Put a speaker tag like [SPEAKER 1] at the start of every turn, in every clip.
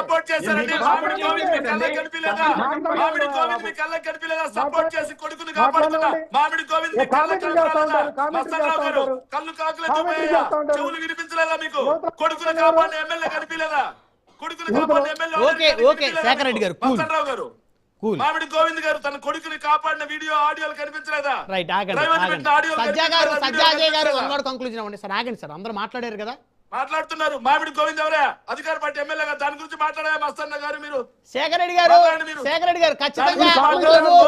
[SPEAKER 1] Support చేశారండి. మామిడి గోవింద్ మీ కళ్ళ కనిపిలేదా? మామిడి గోవింద్ మీ కళ్ళ కనిపిలేదా? సపోర్ట్ చేసి కొడుకుని కాపాడుతున్నా మామిడి గోవింద్ మీ కళ్ళ కనపరాలేదా? మస్తానరావు గారు కళ్ళు కాకులే చూపాయా? చెవులు వినిపించలేదా మీకు? కొడుకుని కాపాడిన ఎమ్మెల్యే కనిపిలేదా? కొడుకుని కాపాడిన ఎమ్మెల్యే
[SPEAKER 2] శేఖర్ రెడ్డి గారు
[SPEAKER 1] మస్తానరావు గారు మామిడి గోవింద్ గారు తన కొడుకుని కాపాడిన వీడియో ఆడియోలు కనిపించలేదా?
[SPEAKER 2] రైట్ ఆగండి సజ్జాజయ్ గారు వన్ వర్డ్ కంక్లూజన్ అవ్వండి సార్. ఆగండి సార్, అందరూ మాట్లాడారు కదా.
[SPEAKER 1] మాట్లాడుతున్నారు. మామిడి గోవింద్ ఎవరా? అధికార పార్టీ ఎమ్మెల్యే గారు దాని గురించి మాట్లాడా మస్తన్న గారు మీరు?
[SPEAKER 2] శేఖర్ రెడ్డి గారు ఖచ్చితంగా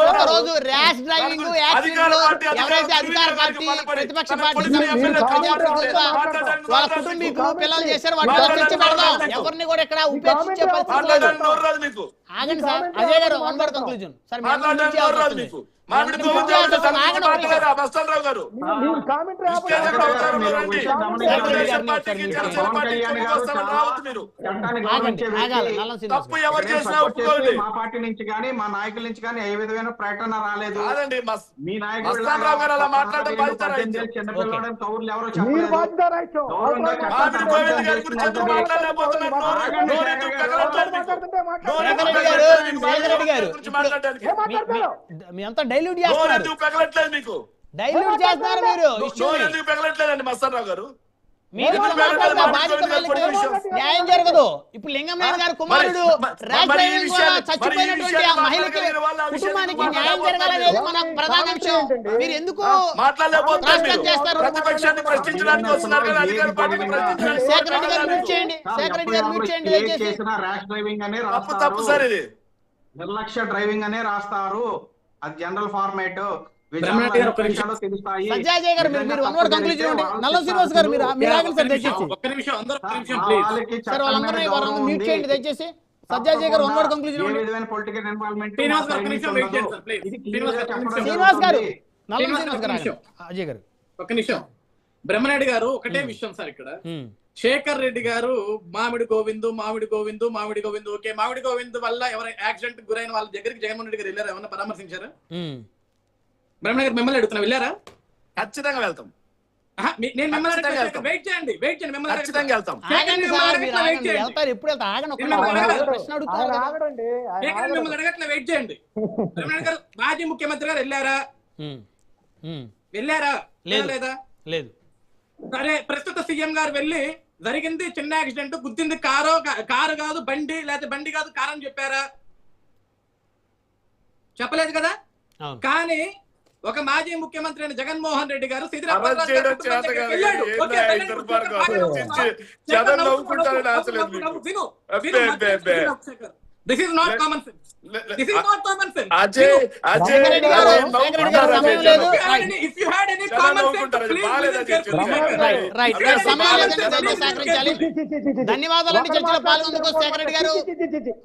[SPEAKER 2] ఒక రోజు ర్యాష్ డ్రైవింగ్ యాక్సిడెంట్ ఎవరైతే అధికార పార్టీ ప్రతిపక్ష పార్టీ వాళ్ళ కుటుంబీకులు పిల్లలు చేశారు వాటిని చర్చించి పెడదాం. ఎవరిని కూడా ఇక్కడ ఉపేక్షించే పరిస్థితి లేదు. ఆగండి సార్. అజయ్ గారు వన్ వర్డ్ కంక్లూజన్ సార్.
[SPEAKER 1] మామిడి గోవింద్ మస్తానరావు గారు తప్పు ఎవరు చేసినా ఒప్పుకోండి.
[SPEAKER 3] మా పార్టీ నుంచి కానీ మా నాయకుల నుంచి కానీ ఏ విధమైన ప్రకటన రాలేదు. మీ నాయకుడు
[SPEAKER 1] మస్తానరావు గారు అలా మాట్లాడడం బాధ్యత.
[SPEAKER 3] చిన్నపిల్లడం కౌరులు ఎవరో చెప్పలేదు.
[SPEAKER 1] మామిడి గోవింద్ గారి గురించి ఎందుకు మాట్లాడలేకపోతున్నారు?
[SPEAKER 2] మీ అంతా డైల్యూట్ చేస్తున్నారు.
[SPEAKER 1] మీకు
[SPEAKER 2] డైల్యూట్ చేస్తున్నారు మీరు.
[SPEAKER 1] ఎందుకు పెగలట్లేదండి మస్తానరావు గారు?
[SPEAKER 2] మీరు న్యాయం జరగదు. ఇప్పుడు లింగంనాయుడు గారు కుమారుడు చచ్చిపోయినటువంటి ఆ మహిళకి కుటుంబానికి న్యాయం జరగాలనేది మన ప్రధాన అంశం. మీరు ఎందుకు చేస్తారు? శేఖర్ రెడ్డి గారు మ్యూట్ చేయండి. శేఖర్ రెడ్డి గారు మ్యూట్ చేయండి దయచేసి.
[SPEAKER 3] నిర్లక్ష్య డ్రైవింగ్ అనే రాస్తారు. అది జనరల్ ఫార్మాట్.
[SPEAKER 2] సజ్జాజయ్ గారు మీరు వన్ వర్డ్ కంక్లూజన్ ఇవ్వండి. నల్ల శ్రీనివాస్ గారు మీరు ఆగండి సార్ దయచేసి. సార్ వాళ్ళందరినీ మ్యూట్ చేయండి దయచేసి. సజ్జాజయ్ గారు వన్ వర్డ్ కంక్లూజన్ ఇవ్వండి. శ్రీనివాస్ గారు నల్ల శ్రీనివాస్ గారు అజయ్ గారు
[SPEAKER 4] ఒక్క నిమిషం. బ్రహ్మనాయుడు గారు ఒకటే విషయం సార్ ఇక్కడ. శేఖర్ రెడ్డి గారు మామిడి గోవింద్ ఓకే. మామిడి గోవింద్ వల్ల ఎవరైనా యాక్సిడెంట్ గురైన వాళ్ళ దగ్గరికి జగన్మోహన్ రెడ్డి గారు వెళ్ళారా? ఏమన్నా పరామర్శించారా? బ్రహ్మనాయుడు గారు మిమ్మల్ని అడుగుతున్నా, వెళ్ళారా?
[SPEAKER 1] ఖచ్చితంగా వెళ్తాం.
[SPEAKER 4] నేను మిమ్మల్ని వెయిట్ చేయండి.
[SPEAKER 1] ఖచ్చితంగా వెళ్తాం.
[SPEAKER 4] మిమ్మల్ని అడగట్లే, వెయిట్ చేయండి. బ్రహ్మనాయుడు గారు మాజీ ముఖ్యమంత్రి గారు వెళ్ళారా? లేదా?
[SPEAKER 2] లేదు.
[SPEAKER 4] సరే, ప్రస్తుత సీఎం గారు వెళ్ళి జరిగింది చిన్న యాక్సిడెంట్, గుద్దింది కారు కాదు బండి, లేకపోతే బండి కాదు కారు అని చెప్పారా? చెప్పలేదు కదా. కానీ ఒక మాజీ ముఖ్యమంత్రి అయిన జగన్మోహన్ రెడ్డి గారు This is not common sense. This is not common sense.
[SPEAKER 1] Ajay,
[SPEAKER 4] if you had any common sense,
[SPEAKER 2] please. ధన్యవాదాలండి చర్చలో పాల్గొందుకు శేఖర్ రెడ్డి గారు,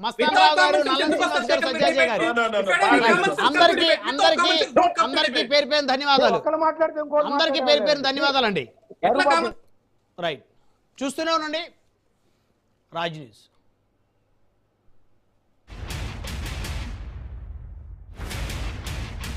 [SPEAKER 2] మస్తానరావు గారు, నల్ల శ్రీనివాస్ గారు, సజ్జాజయ్ గారు. అందరికీ పేరు పేరు ధన్యవాదాలు. అందరికీ పేరు పేరు ధన్యవాదాలండి. రైట్, చూస్తూనే ఉండండి రాజ్ న్యూస్.